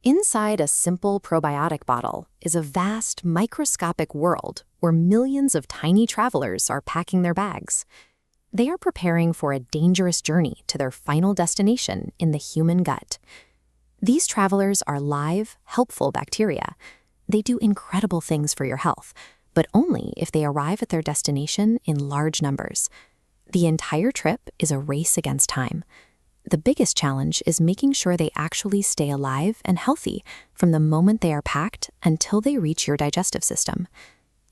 Inside a simple probiotic bottle is a vast, microscopic world where millions of tiny travelers are packing their bags. They are preparing for a dangerous journey to their final destination in the human gut. These travelers are live, helpful bacteria. They do incredible things for your health, but only if they arrive at their destination in large numbers. The entire trip is a race against time. The biggest challenge is making sure they actually stay alive and healthy from the moment they are packed until they reach your digestive system.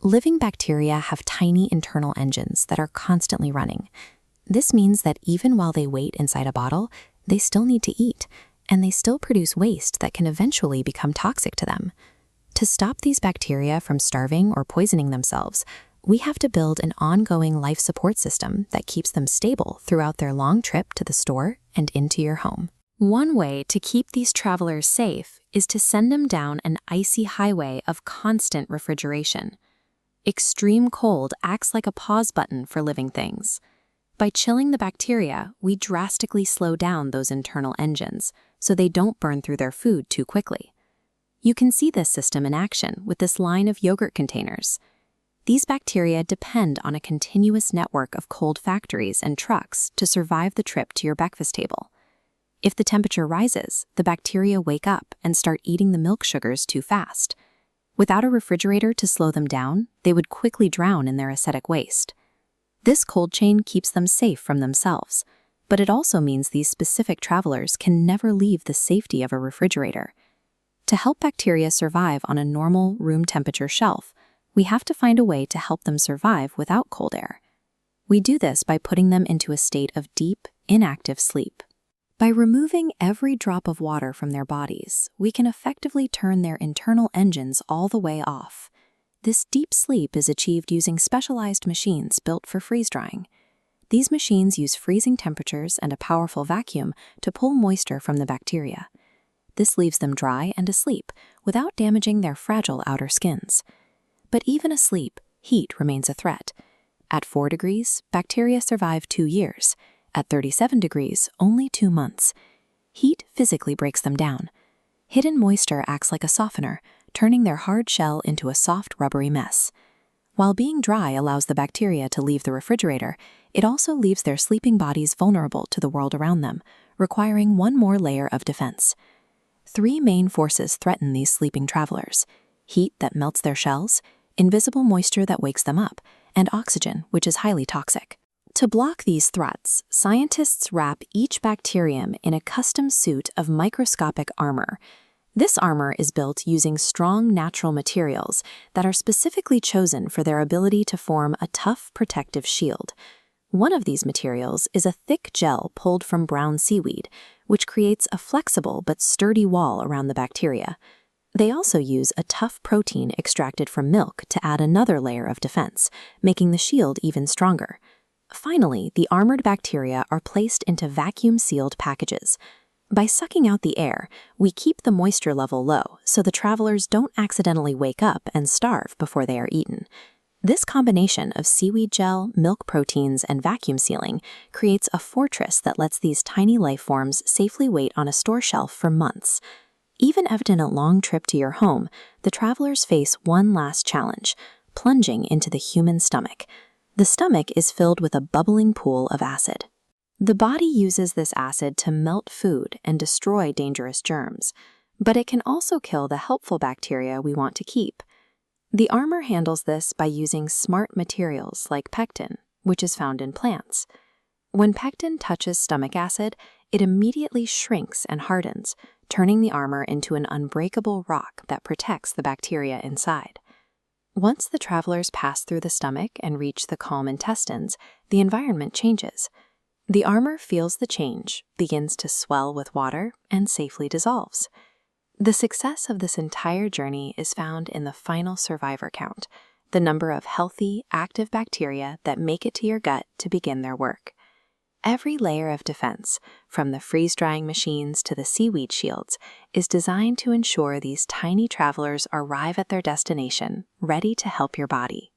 Living bacteria have tiny internal engines that are constantly running. This means that even while they wait inside a bottle, they still need to eat, and they still produce waste that can eventually become toxic to them. To stop these bacteria from starving or poisoning themselves, we have to build an ongoing life support system that keeps them stable throughout their long trip to the store and into your home. One way to keep these travelers safe is to send them down an icy highway of constant refrigeration. Extreme cold acts like a pause button for living things. By chilling the bacteria, we drastically slow down those internal engines so they don't burn through their food too quickly. You can see this system in action with this line of yogurt containers. These bacteria depend on a continuous network of cold factories and trucks to survive the trip to your breakfast table. If the temperature rises, the bacteria wake up and start eating the milk sugars too fast. Without a refrigerator to slow them down, they would quickly drown in their acidic waste. This cold chain keeps them safe from themselves, but it also means these specific travelers can never leave the safety of a refrigerator. To help bacteria survive on a normal room temperature shelf, we have to find a way to help them survive without cold air. We do this by putting them into a state of deep, inactive sleep. By removing every drop of water from their bodies, we can effectively turn their internal engines all the way off. This deep sleep is achieved using specialized machines built for freeze-drying. These machines use freezing temperatures and a powerful vacuum to pull moisture from the bacteria. This leaves them dry and asleep without damaging their fragile outer skins. But even asleep, heat remains a threat. At 4 degrees, bacteria survive 2 years. At 37 degrees, only 2 months. Heat physically breaks them down. Hidden moisture acts like a softener, turning their hard shell into a soft, rubbery mess. While being dry allows the bacteria to leave the refrigerator, it also leaves their sleeping bodies vulnerable to the world around them, requiring one more layer of defense. 3 main forces threaten these sleeping travelers: heat that melts their shells, invisible moisture that wakes them up, and oxygen, which is highly toxic. To block these threats, scientists wrap each bacterium in a custom suit of microscopic armor. This armor is built using strong natural materials that are specifically chosen for their ability to form a tough protective shield. One of these materials is a thick gel pulled from brown seaweed, which creates a flexible but sturdy wall around the bacteria. They also use a tough protein extracted from milk to add another layer of defense, making the shield even stronger. Finally, the armored bacteria are placed into vacuum-sealed packages. By sucking out the air, we keep the moisture level low so the travelers don't accidentally wake up and starve before they are eaten. This combination of seaweed gel, milk proteins, and vacuum sealing creates a fortress that lets these tiny life forms safely wait on a store shelf for months. Even after a long trip to your home, the travelers face one last challenge: plunging into the human stomach. The stomach is filled with a bubbling pool of acid. The body uses this acid to melt food and destroy dangerous germs, but it can also kill the helpful bacteria we want to keep. The armor handles this by using smart materials like pectin, which is found in plants. When pectin touches stomach acid, it immediately shrinks and hardens, turning the armor into an unbreakable rock that protects the bacteria inside. Once the travelers pass through the stomach and reach the calm intestines, the environment changes. The armor feels the change, begins to swell with water, and safely dissolves. The success of this entire journey is found in the final survivor count, the number of healthy, active bacteria that make it to your gut to begin their work. Every layer of defense, from the freeze-drying machines to the seaweed shields, is designed to ensure these tiny travelers arrive at their destination, ready to help your body.